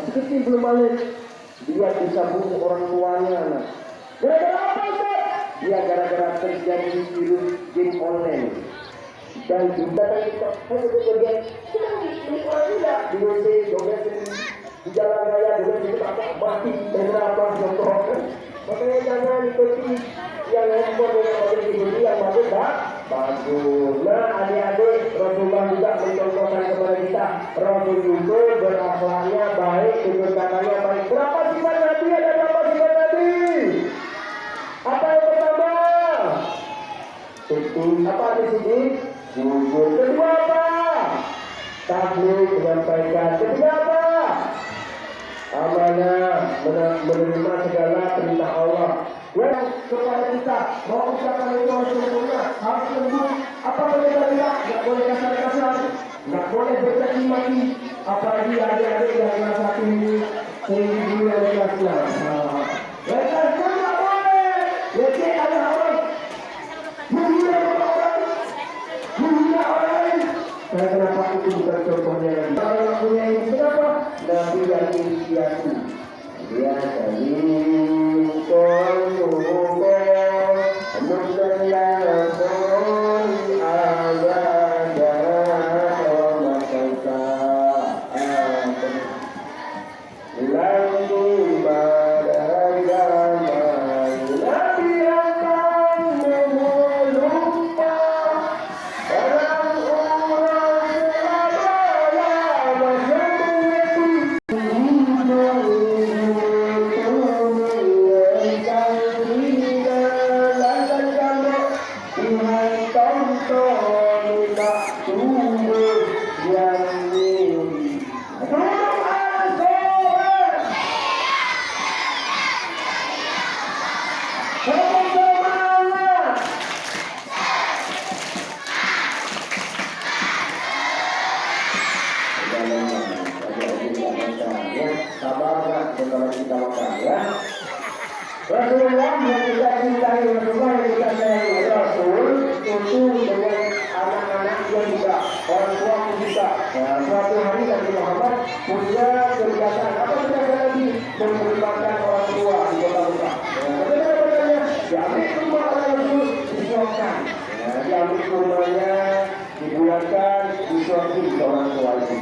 masih kecil belum balik. Dia bisa bunuh orang tuanya. Nah, gara-gara apa Ustaz? Dia gara-gara terjadi virus game online. Dan juga kita kemudian ini orang tidak di WC, joget di jalan raya, joget di apa mati beberapa contoh. Makanya jangan ikuti yang handphone yang di yang bagus bagus. Nah adik-adik, Rasulullah juga mencontohkan kepada kita, Rasul itu berakhlaknya baik, tutur katanya baik. Berapa sifat Nabi? Ada berapa sifat Nabi? Apa yang pertama? Itu apa di sini? Jujur. Kedua apa? Tabligh, menyampaikan. Ketiga apa? Amanah, menerima segala perintah Allah. Yang kepada kita mau ucapkan itu harus sempurna, harus lembut. Apa boleh tidak? Tidak boleh kasar-kasar, tidak boleh bercaci maki. Apalagi adik-adik yang kelas 1 ini sehingga dunia kelas 6. Mereka tidak boleh. Jadi ada orang menghina orang, menghina orang. Kenapa itu bukan contohnya? Kalau punya ini kenapa? Nabi yang inisiasi. Dia dari Rasulullah yang kita cintai, Rasulullah yang kita sayangi, Rasul itu dengan anak-anak yang juga orang tua pun juga. Nah, suatu hari Nabi Muhammad punya kebiasaan apa kebiasaan lagi mengorbankan orang tua di kota Mekah. Bagaimana caranya? Diambil rumah orang Rasul, disuapkan. Diambil rumahnya, dibulatkan, disuapkan ke orang tua itu.